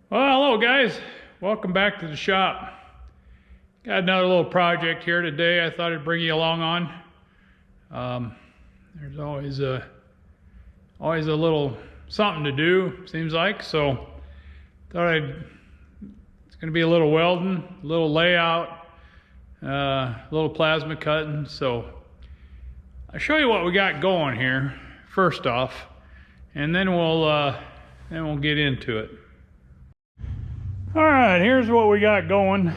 Well, hello guys, welcome back to the shop. Got another little project here today I thought I'd bring you along on. There's always a little something to do, seems like, so thought it's going to be a little welding, a little layout, a little plasma cutting. So I'll show you what we got going here first off, and then we'll get into it. All right, here's what we got going.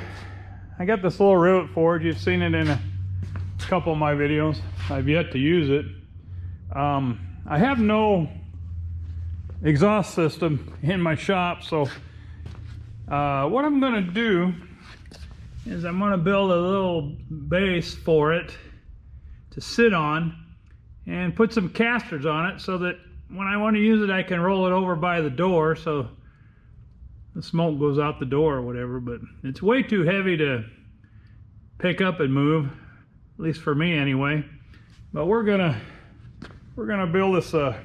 I got this little rivet forge. You've seen it in a couple of my videos. I've yet to use it. I have no exhaust system in my shop, so what I'm going to do is I'm going to build a little base for it to sit on and put some casters on it so that when I want to use it I can roll it over by the door so the smoke goes out the door or whatever. But it's way too heavy to pick up and move, at least for me anyway. But we're gonna build this a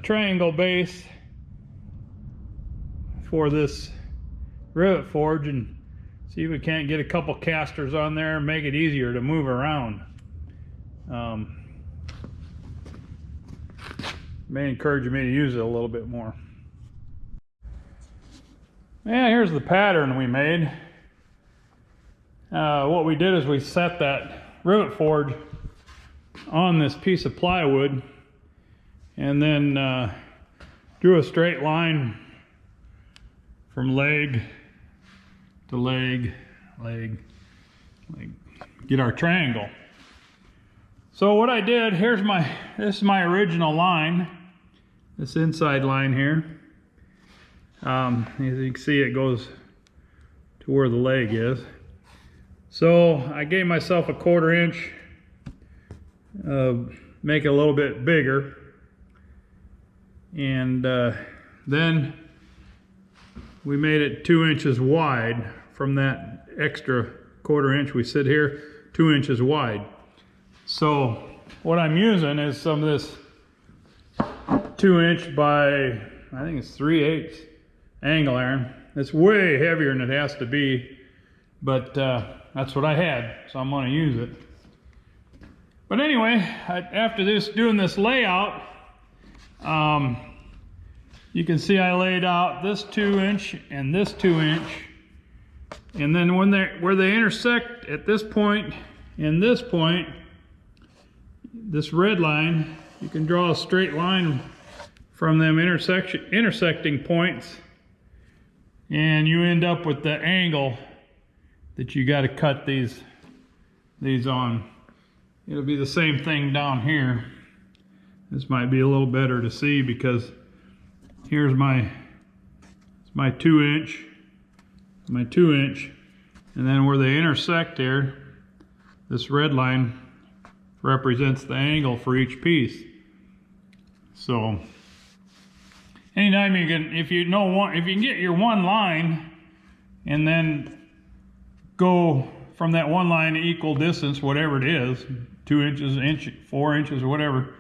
triangle base for this rivet forge and see if we can't get a couple casters on there and make it easier to move around. May encourage me to use it a little bit more. Yeah, here's the pattern we made. What we did is we set that rivet forge on this piece of plywood and then drew a straight line from leg to leg, get our triangle. So what I did, this is my original line, this inside line here. As you can see, it goes to where the leg is. So I gave myself a 1/4 inch, make it a little bit bigger, and then we made it 2 inches wide from that extra 1/4 inch. We sit here 2 inches wide. So what I'm using is some of this 2 inch by, I think it's 3/8 angle iron. It's way heavier than it has to be, but that's what I had, so I'm going to use it. But anyway, after doing this layout, you can see I laid out this 2 inch and this 2 inch, and then where they intersect at this point and this point, this red line, you can draw a straight line from them intersecting points, and you end up with the angle that you got to cut these on. It'll be the same thing down here. This might be a little better to see because here's my 2 inch, my 2 inch, and then where they intersect there, this red line represents the angle for each piece. So anytime you can, if you can get your one line and then go from that one line equal distance, whatever it is, 2 inches, inch, 4 inches, or whatever,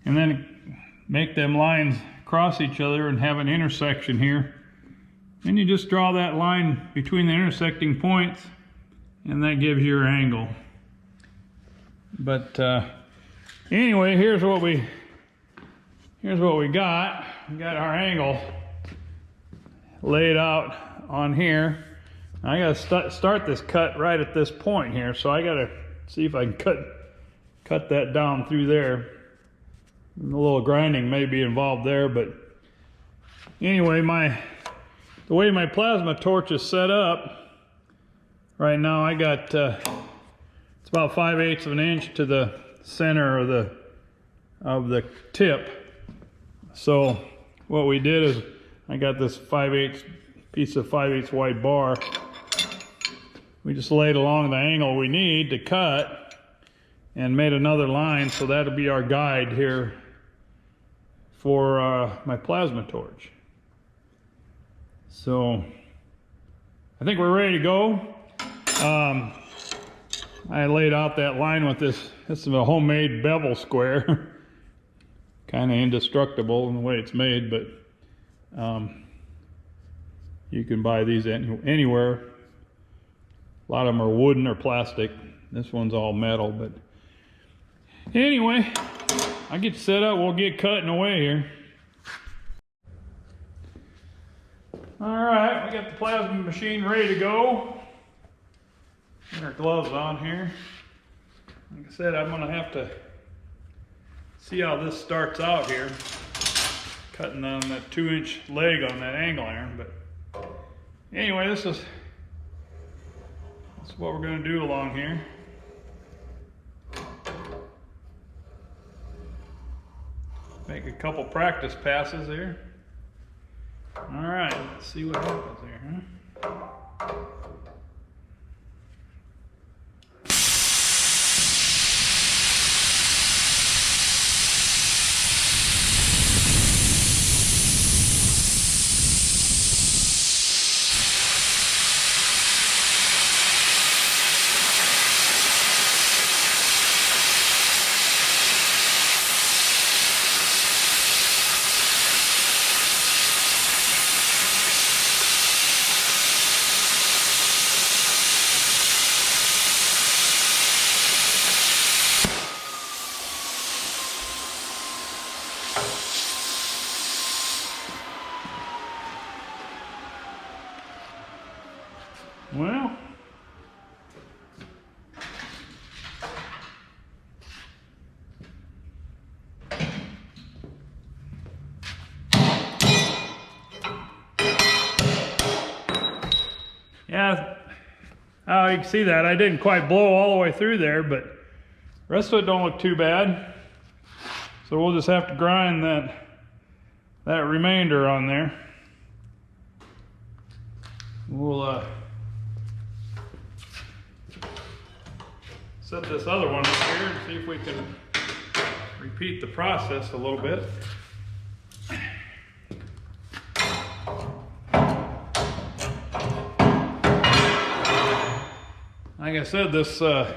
and then make them lines cross each other and have an intersection here, and you just draw that line between the intersecting points, and that gives you your angle. But anyway, here's what we got. We got our angle laid out on here. I gotta start this cut right at this point here, so I gotta see if I can cut that down through there. And a little grinding may be involved there, but anyway, the way my plasma torch is set up right now, I got it's about 5/8 of an inch to the center of the tip. So what we did is I got this 5/8 piece of 5/8 wide bar. We just laid along the angle we need to cut and made another line, so that'll be our guide here for my plasma torch. So I think we're ready to go. I laid out that line with this is a homemade bevel square. Kind of indestructible in the way it's made, but You can buy these anywhere. A lot of them are wooden or plastic. This one's all metal, but anyway, I'll get you set up. We'll get cutting away here. All right, we got the plasma machine ready to go. Get our gloves on here. Like I said, I'm gonna have to see how this starts out here. Cutting on that 2-inch leg on that angle iron, but anyway, this is what we're gonna do along here. Make a couple practice passes here. All right, let's see what happens here, huh? Well, yeah, you can see that I didn't quite blow all the way through there, but the rest of it don't look too bad. So we'll just have to grind that remainder on there. We'll set this other one up here and see if we can repeat the process a little bit. Like I said, this angle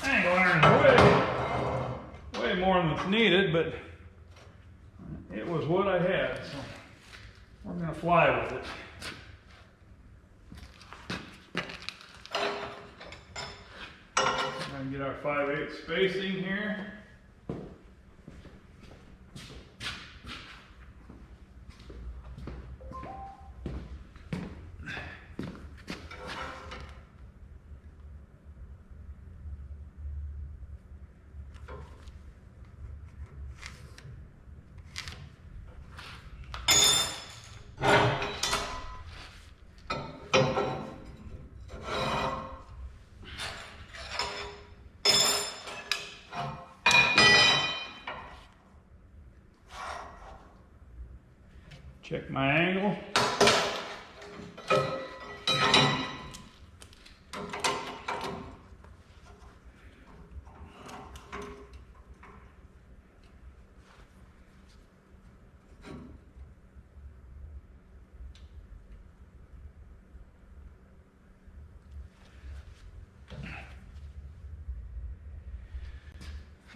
iron is way more than it's needed, but it was what I had, so we're going to fly with it. Get our 5/8 spacing here. Check my angle.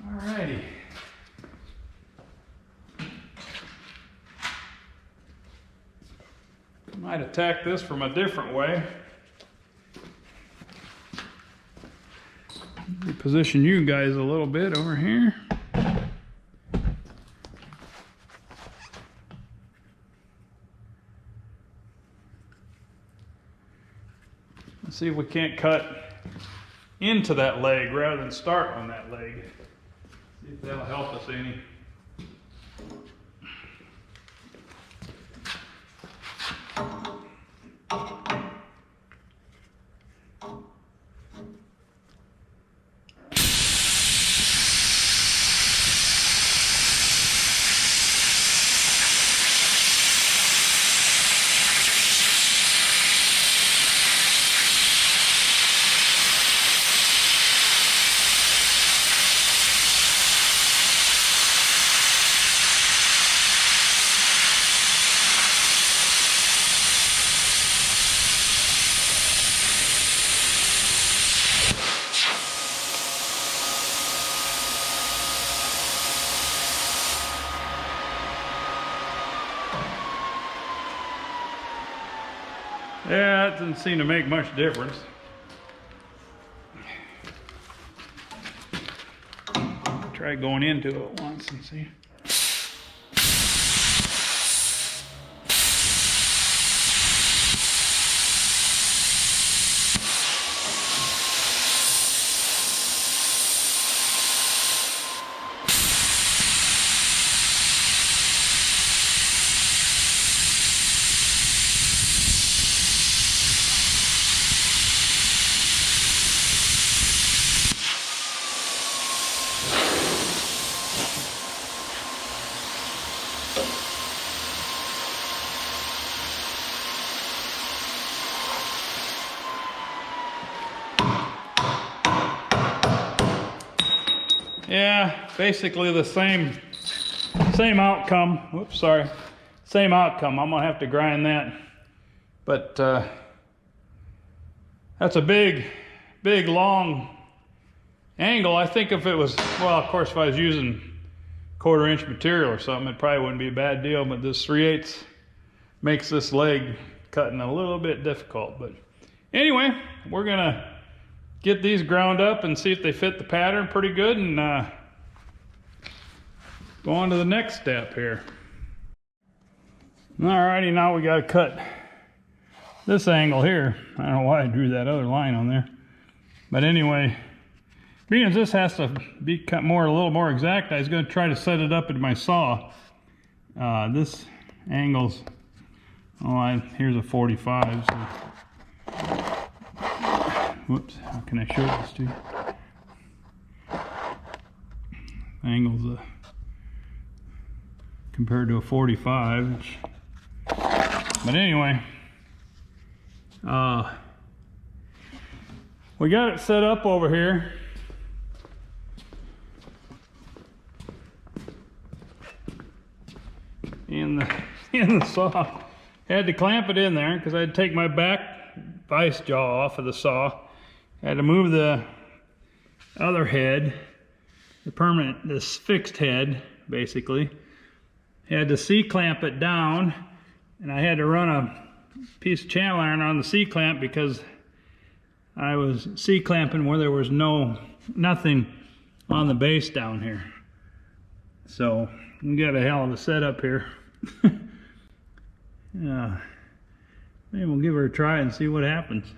Alrighty. Might attack this from a different way. Reposition you guys a little bit over here. Let's see if we can't cut into that leg rather than start on that leg. See if that'll help us any. Yeah, it doesn't seem to make much difference. Try going into it once and see. Yeah, basically the same outcome. Whoops, sorry. Same outcome. I'm gonna have to grind that. But that's a big, long angle. I think if it was, well, of course, if I was using 1/4 inch material or something, it probably wouldn't be a bad deal. But this 3/8 makes this leg cutting a little bit difficult. But anyway, we're gonna get these ground up and see if they fit the pattern pretty good, and go on to the next step here. Alrighty, now we gotta cut this angle here. I don't know why I drew that other line on there. But anyway, being as this has to be cut a little more exact, I was gonna try to set it up in my saw. This angle's, here's a 45, so. Whoops, how can I show this to you? Angle's compared to a 45 inch. But anyway, we got it set up over here. In the saw. Had to clamp it in there because I had to take my back vice jaw off of the saw. Had to move the other head, this fixed head, basically. Had to C-clamp it down, and I had to run a piece of channel iron on the C-clamp because I was C-clamping where there was nothing on the base down here. So we got a hell of a setup here. Maybe we'll give her a try and see what happens.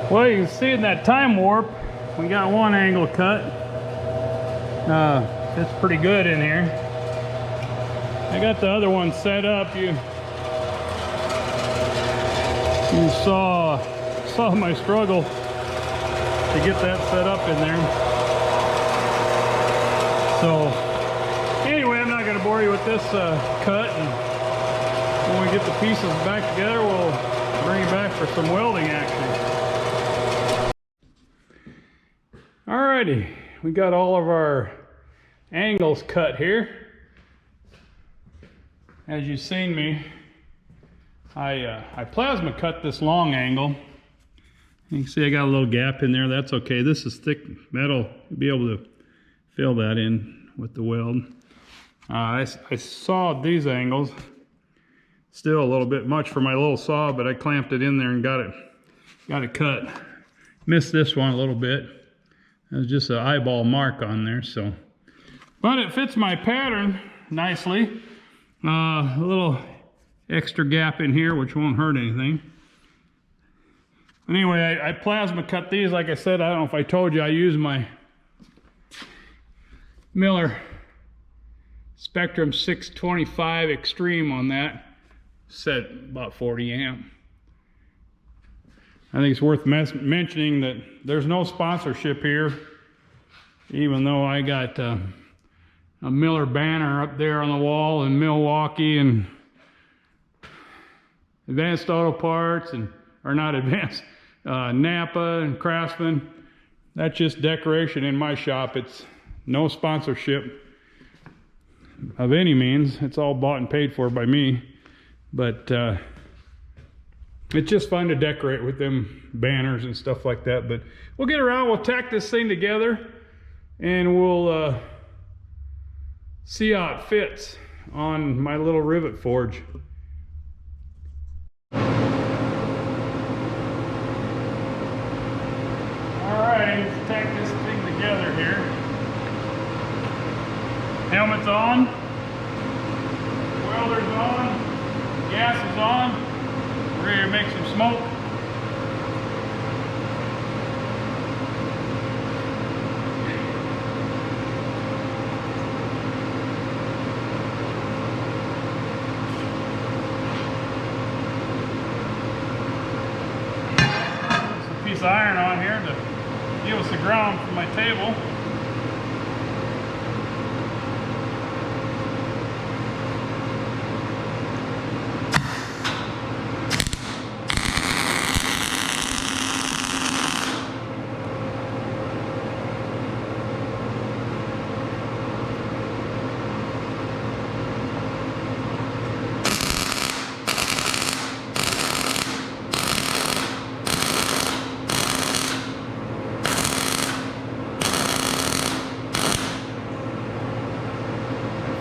Well, you can see in that time warp, we got one angle cut. It's pretty good in here. I got the other one set up. You saw my struggle to get that set up in there. So anyway, I'm not going to bore you with this cut. And when we get the pieces back together, we'll bring it back for some welding action. Alrighty, we got all of our angles cut here. As you've seen me, I plasma cut this long angle. You can see I got a little gap in there. That's okay. This is thick metal. You'll be able to fill that in with the weld. I sawed these angles. Still a little bit much for my little saw, but I clamped it in there and got it cut. Missed this one a little bit. There's just an eyeball mark on there, so. But it fits my pattern nicely. A little extra gap in here, which won't hurt anything. Anyway, I plasma cut these. Like I said, I don't know if I told you, I use my Miller Spectrum 625 Extreme on that. Set about 40 amp. I think it's worth mentioning that there's no sponsorship here, even though I got a Miller banner up there on the wall in Milwaukee, and Advanced Auto Parts, and or not Advanced, Napa and Craftsman. That's just decoration in my shop. It's no sponsorship of any means. It's all bought and paid for by me. But it's just fun to decorate with them banners and stuff like that. But we'll get around, we'll tack this thing together, and we'll see how it fits on my little rivet forge. Alright, let's tack this thing together here. Helmet's on, welder's on, gas is on. We're ready to make some smoke. There's a piece of iron on here to give us the ground for my table.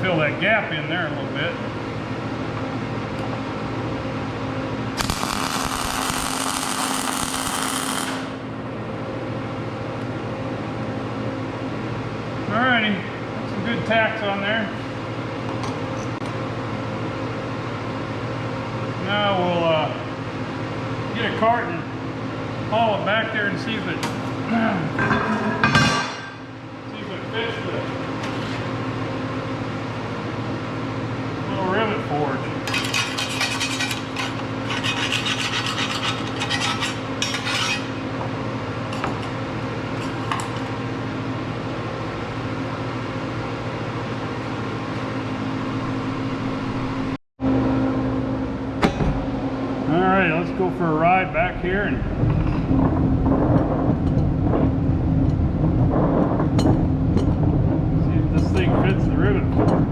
Fill that gap in there a little bit. Alrighty, some good tacks on there. Now we'll get a cart and haul it back there and see if it fits the rivet forge. Alright, let's go for a ride back here and see if this thing fits the rivet forge.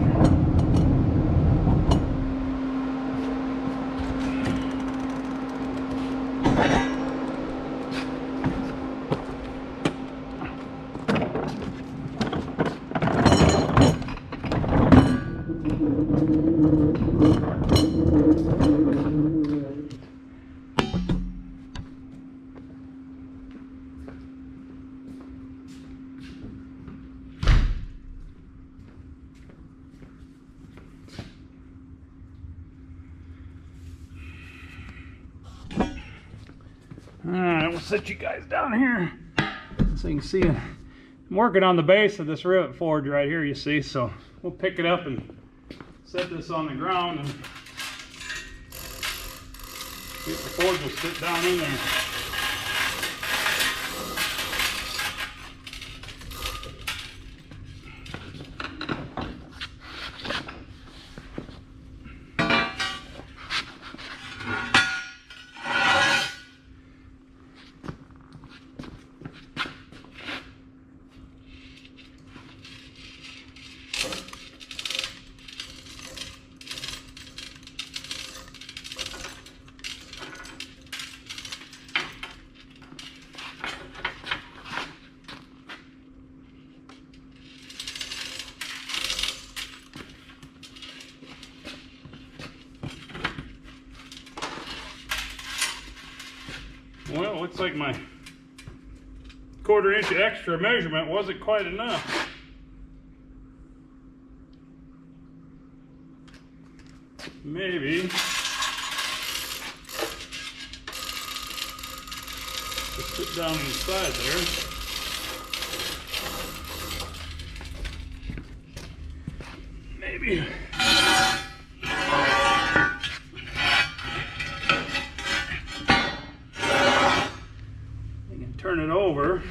Alright, we'll set you guys down here so you can see it. I'm working on the base of this rivet forge right here, you see, so we'll pick it up and set this on the ground and see if the forge will sit down in there. Well, it looks like my 1/4 inch extra measurement wasn't quite enough. Maybe to sit down inside there. Maybe. I can turn it over.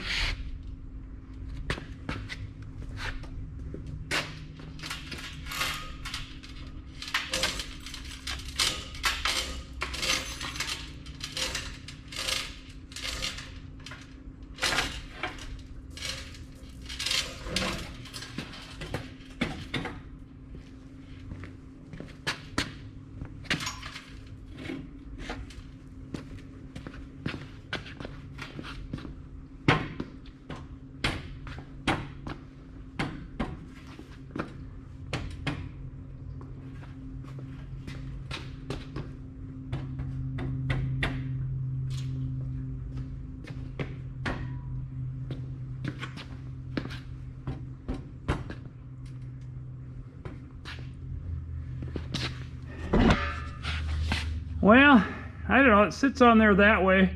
Well, I don't know, it sits on there that way.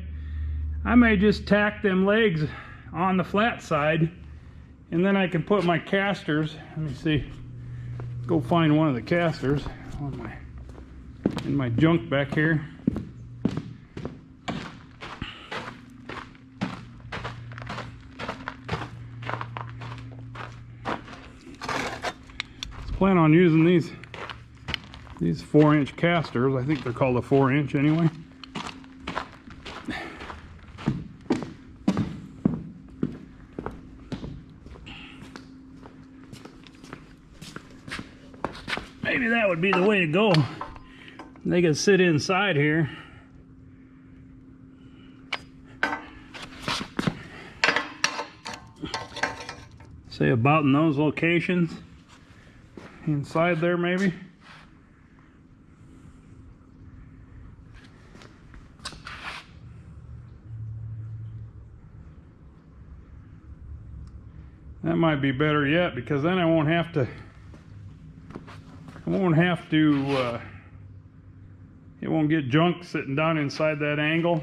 I may just tack them legs on the flat side, and then I can put my casters. Let me see, go find one of the casters on in my junk back here. Plan on using these 4-inch casters. I think they're called a 4-inch anyway. Maybe that would be the way to go. They can sit inside here. Say about in those locations. Inside there maybe. That might be better yet, because then I won't have to it won't get junk sitting down inside that angle.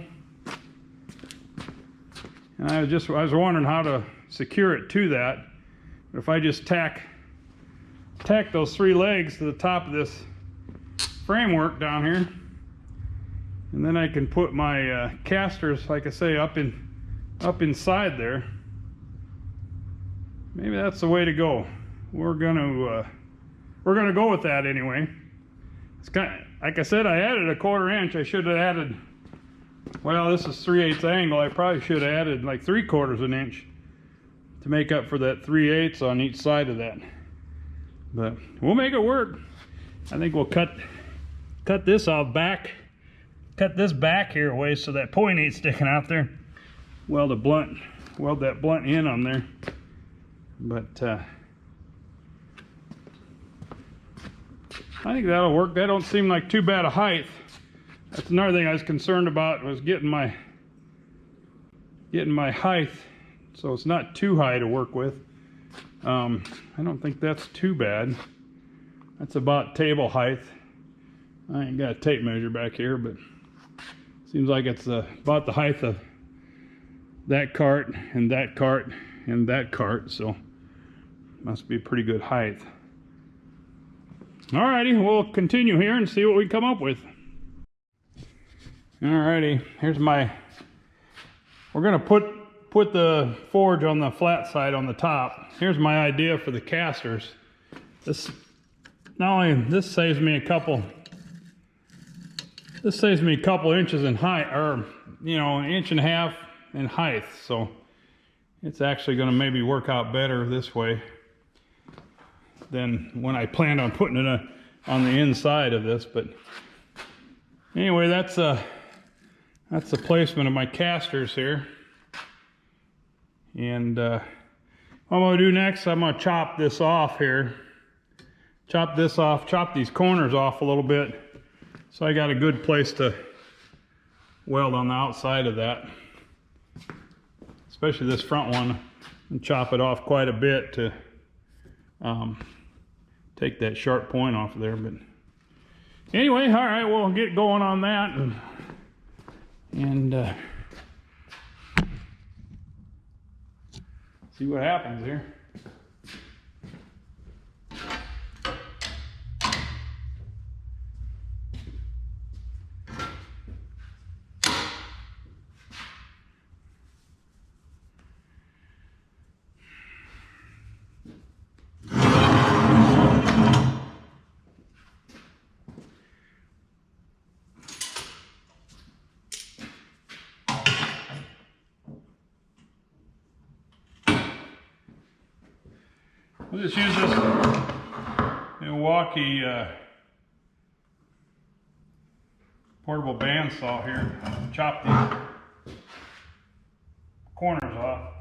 And I was wondering how to secure it to that. But if I just tack those 3 legs to the top of this framework down here, and then I can put my casters, like I say, up inside there. Maybe that's the way to go. We're gonna go with that anyway. It's kind of, like I said, I added a 1/4 inch. I should have added, well, this is 3/8 angle. I probably should have added like 3/4 of an inch to make up for that 3/8 on each side of that. But we'll make it work. I think we'll cut this off back, cut this back here away so that point ain't sticking out there. Weld that blunt in on there. But I think that'll work. That don't seem like too bad a height. That's another thing I was concerned about, was getting my height so it's not too high to work with. I don't think that's too bad. That's about table height. I ain't got a tape measure back here, but seems like it's about the height of that cart and that cart and that cart, so must be a pretty good height. Alrighty, we'll continue here and see what we come up with. Alrighty, here's we're gonna put the forge on the flat side on the top. Here's my idea for the casters. This saves me a couple inches in height, or an inch and a half in height, so it's actually going to maybe work out better this way than when I planned on putting it on the inside of this. But anyway, that's the placement of my casters here. And what I'm going to do next, I'm going to chop this off here. Chop these corners off a little bit, so I got a good place to weld on the outside of that. Especially this front one, and chop it off quite a bit to take that sharp point off of there. But anyway, all right, we'll get going on that, and See what happens here. We'll just use this Milwaukee portable bandsaw here. Chop these corners off.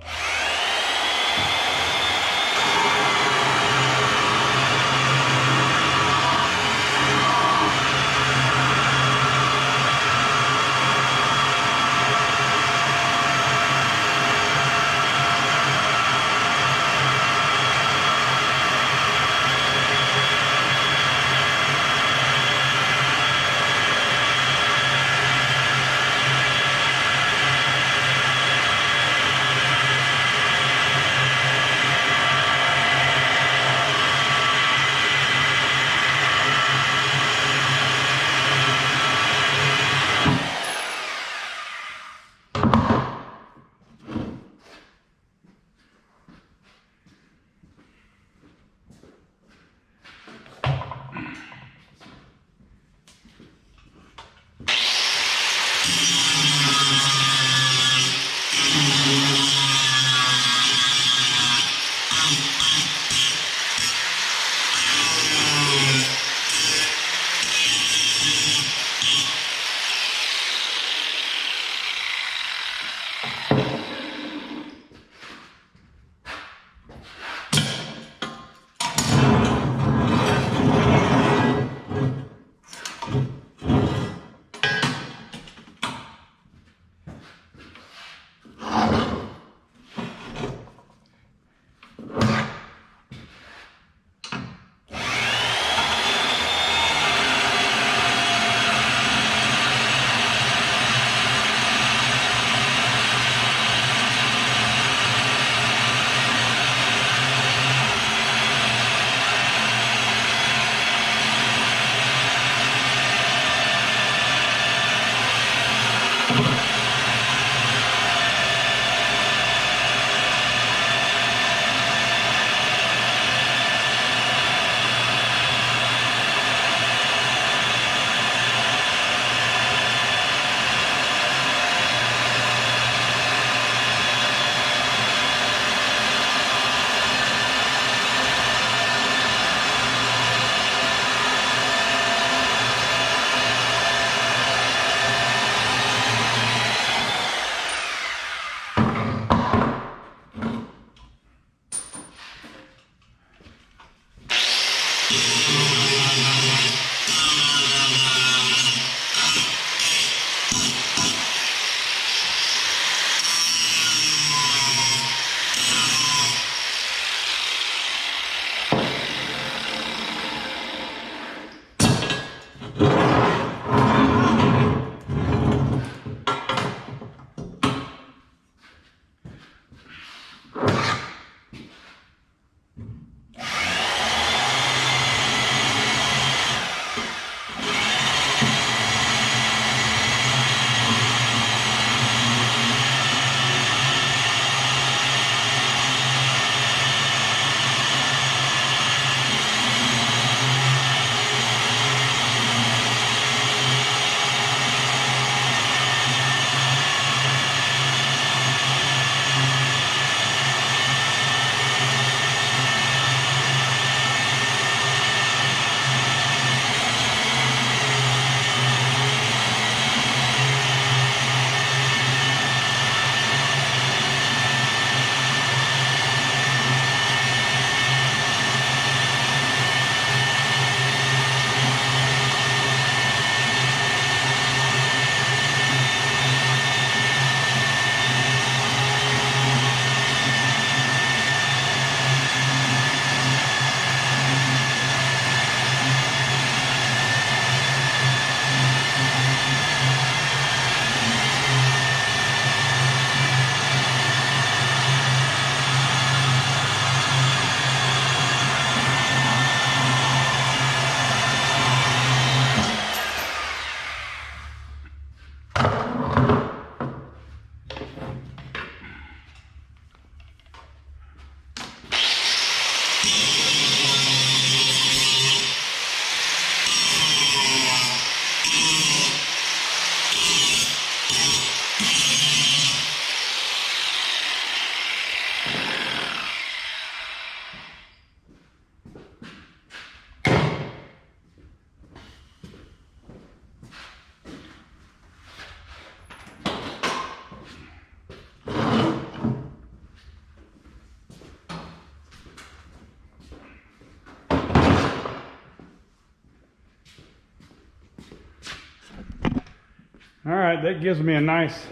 All right, that gives me a nice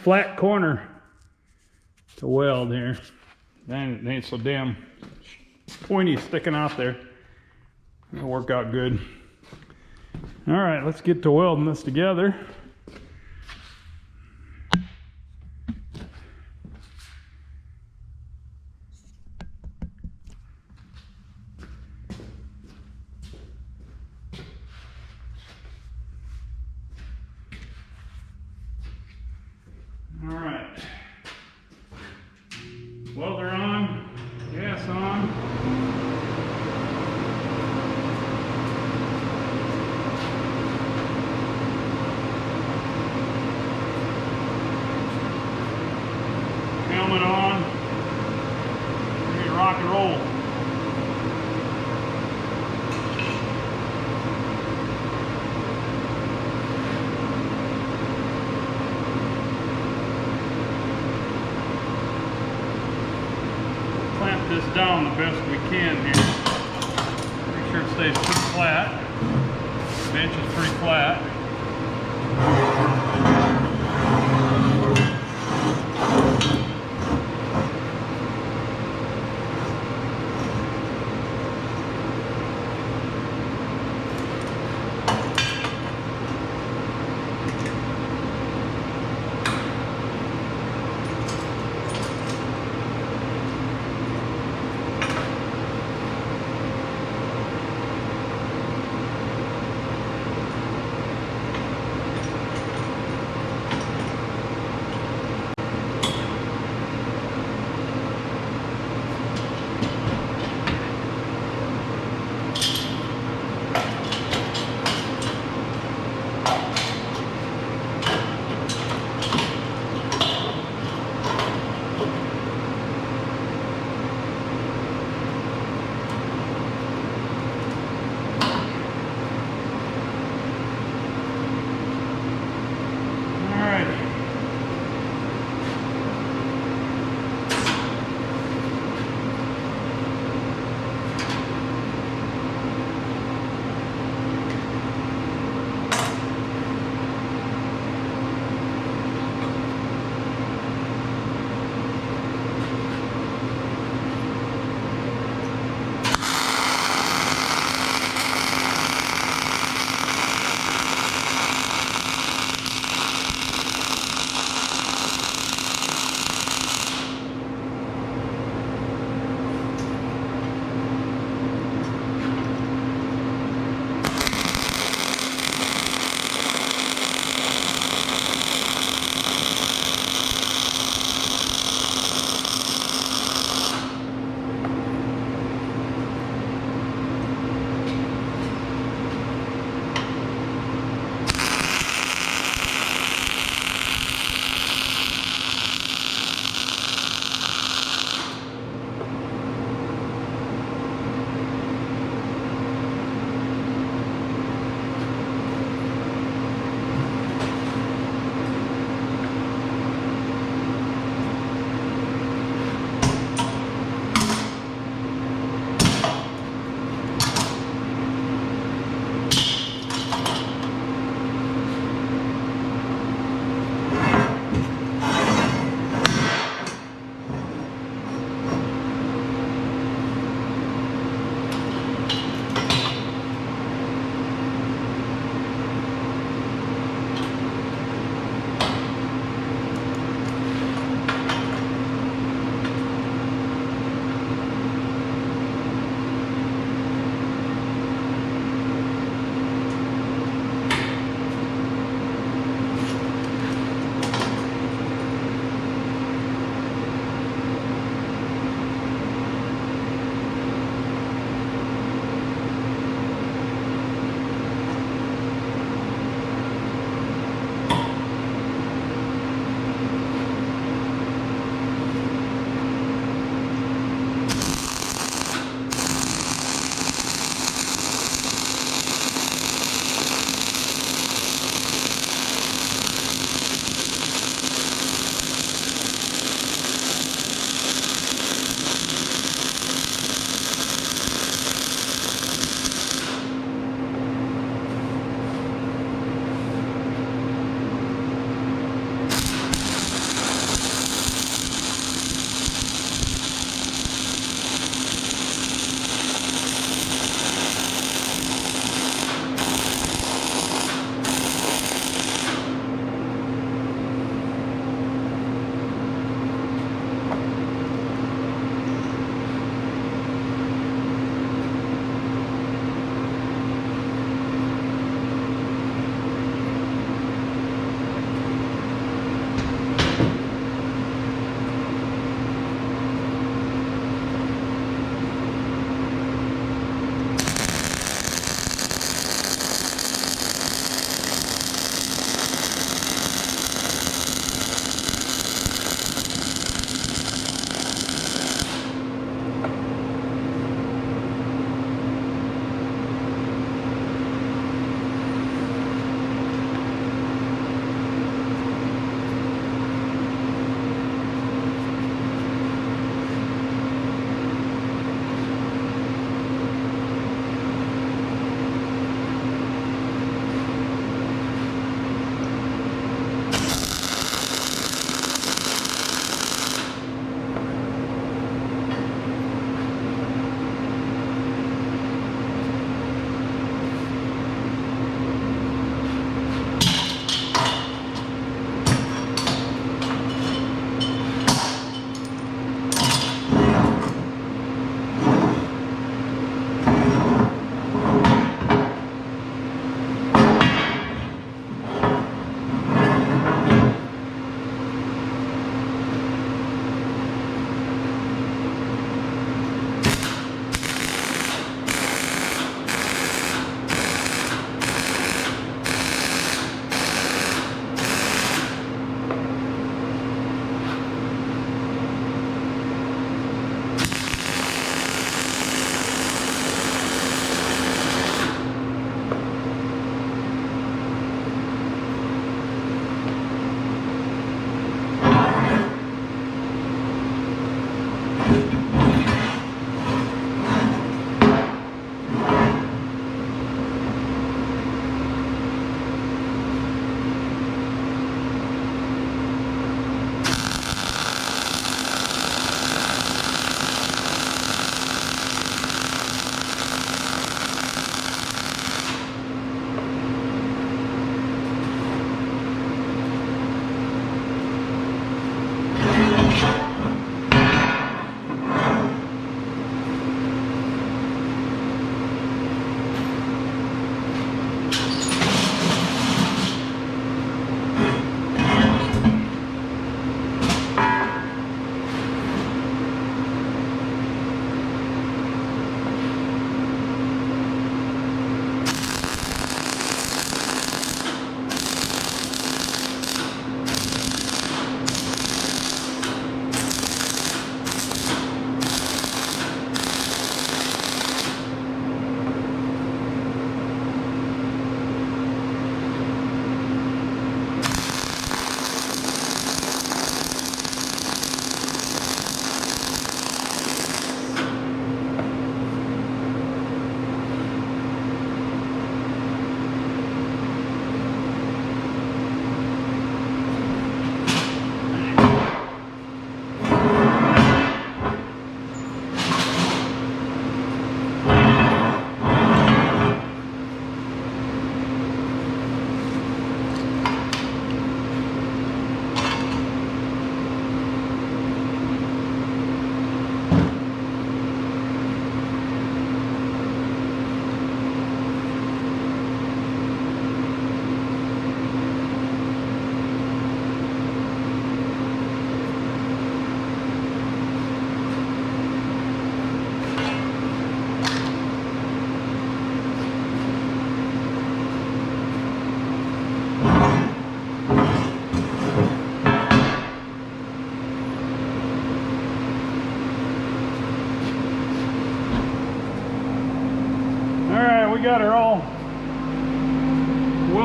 flat corner to weld here. Then it ain't so damn pointy sticking out there. It'll work out good. All right, let's get to welding this together. All right, welder on, gas on. Helmet on, ready to rock and roll. Clamp this down the best we can here. Make sure it stays pretty flat. The bench is pretty flat.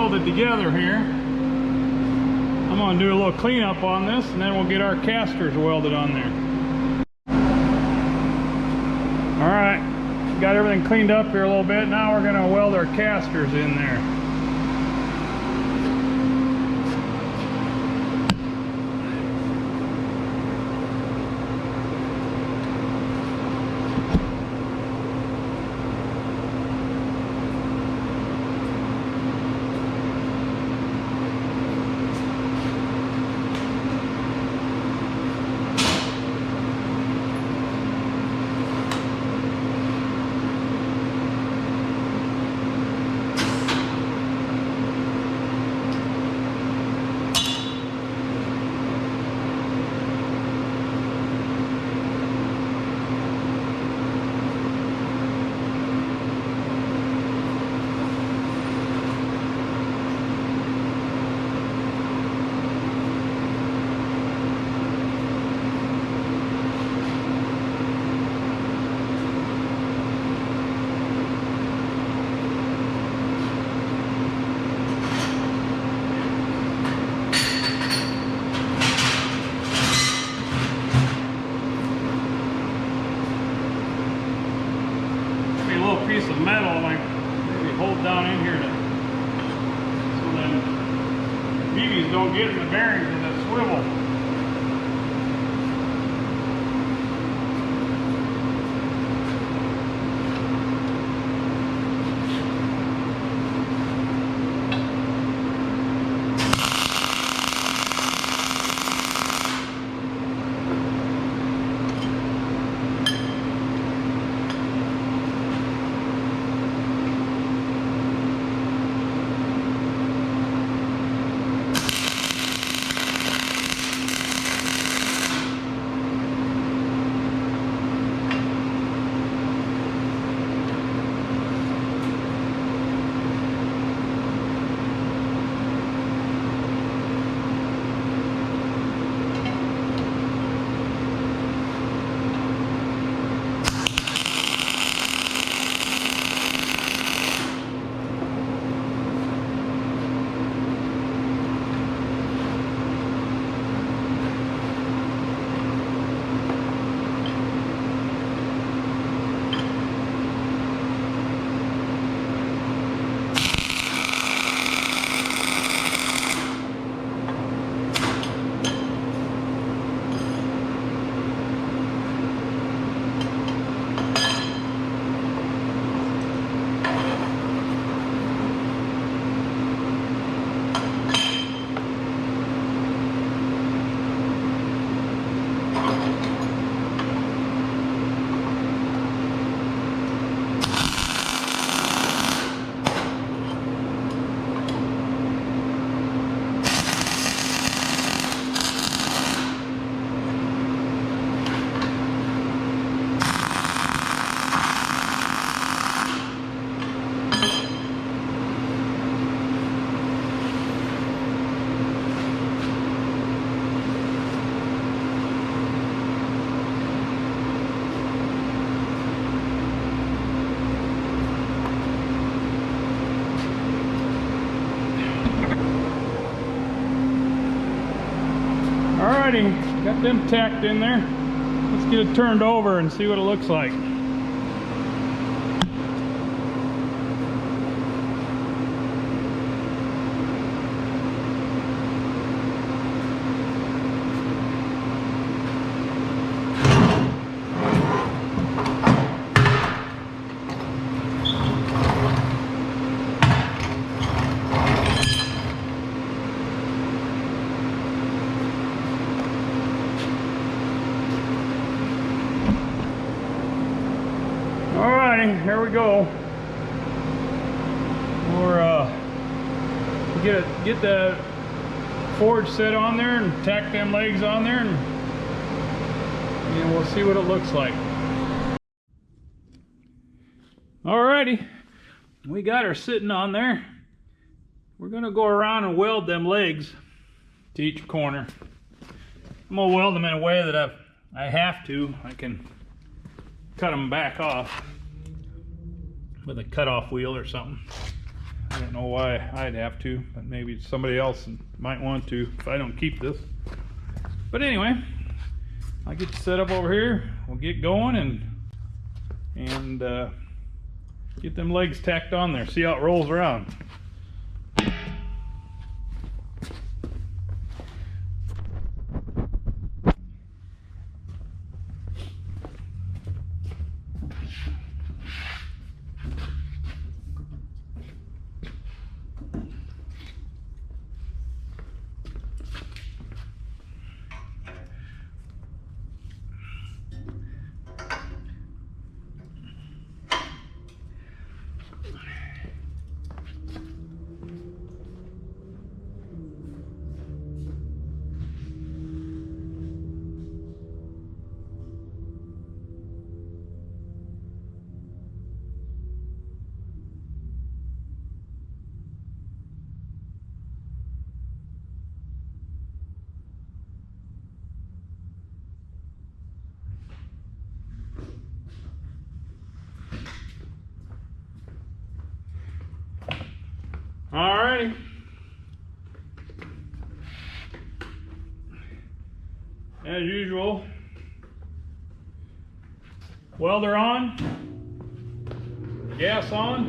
welded together here. I'm going to do a little cleanup on this, and then we'll get our casters welded on there. Alright, got everything cleaned up here a little bit. Now we're going to weld our casters in there. Piece of metal, like maybe hold down in here to, so then BBs don't get in the bearings of that swivel. Alrighty, got them tacked in there. Let's get it turned over and see what it looks like. Here we go. We're get the forge set on there and tack them legs on there, and we'll see what it looks like. Alrighty, we got her sitting on there. We're gonna go around and weld them legs to each corner. I'm gonna weld them in a way that I have to. I can cut them back off with a cutoff wheel or something. I don't know why I'd have to, but maybe somebody else might want to if I don't keep this. But anyway, I'll get you set up over here. We'll get going and get them legs tacked on there. See how it rolls around. Alrighty. As usual, welder on, gas on,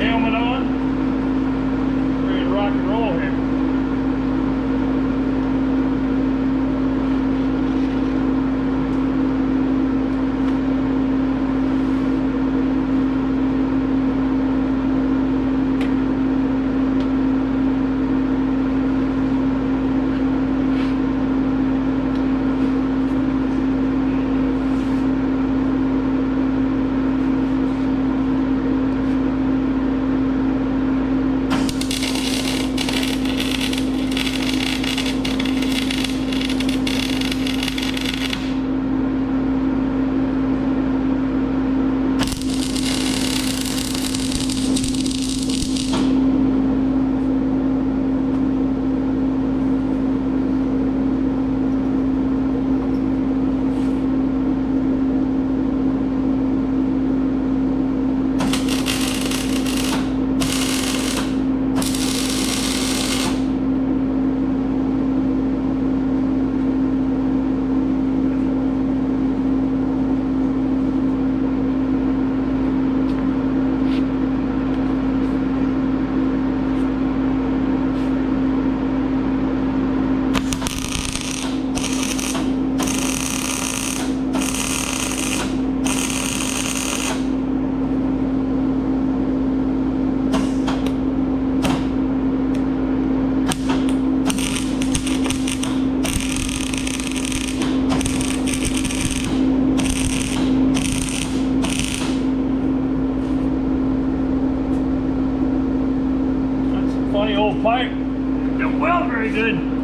helmet on, ready to rock and roll here. Funny old pipe. Don't weld very good.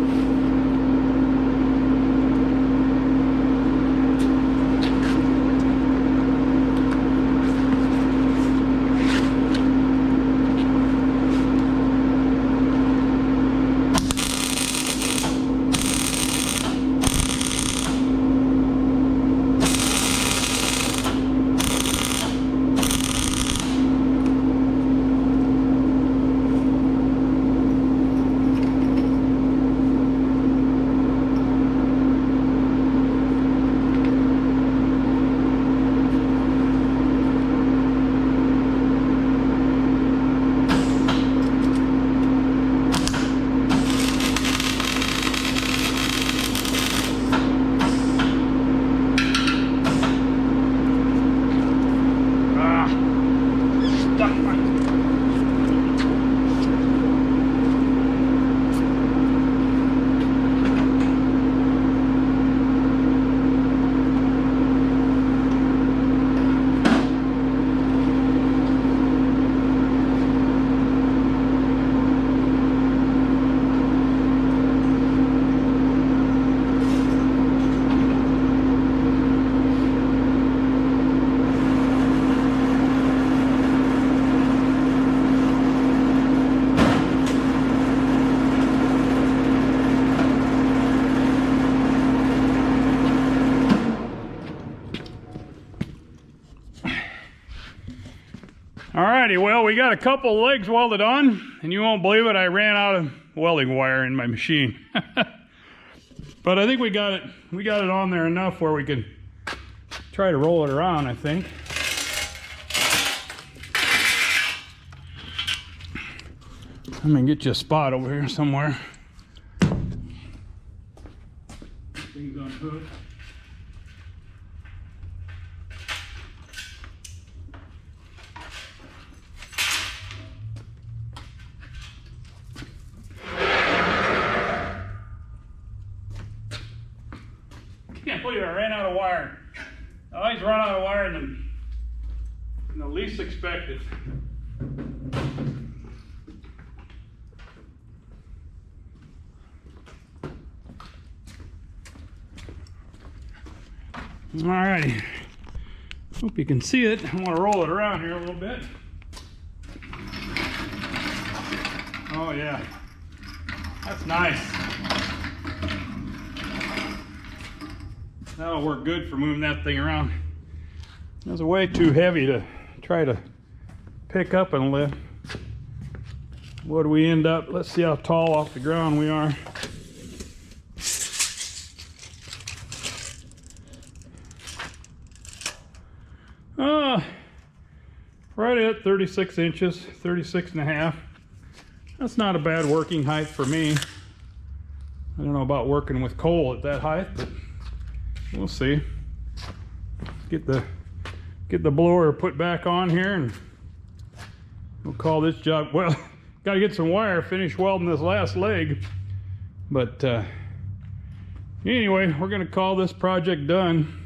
Alrighty, well, we got a couple legs welded on, and you won't believe it, I ran out of welding wire in my machine. But I think we got it on there enough where we can try to roll it around, I think. Let me get you a spot over here somewhere. Things unhooked. Can't believe I ran out of wire. I always run out of wire in the least expected. Alrighty, hope you can see it. I want to roll it around here a little bit. Oh yeah, that's nice. That'll work good for moving that thing around. It was way too heavy to try to pick up and lift. What do we end up? Let's see how tall off the ground we are. Right at 36 inches, 36 and a half. That's not a bad working height for me. I don't know about working with coal at that height, but we'll see. Get the blower put back on here, and we'll call this job. Well, got to get some wire, finish welding this last leg. But anyway, we're going to call this project done.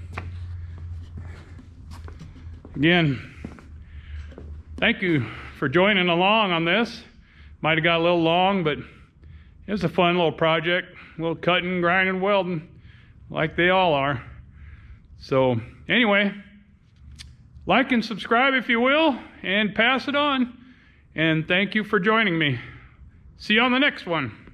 Again, thank you for joining along on this. Might have got a little long, but it was a fun little project. A little cutting, grinding, welding, like they all are. So anyway, like and subscribe if you will, and pass it on. And thank you for joining me. See you on the next one.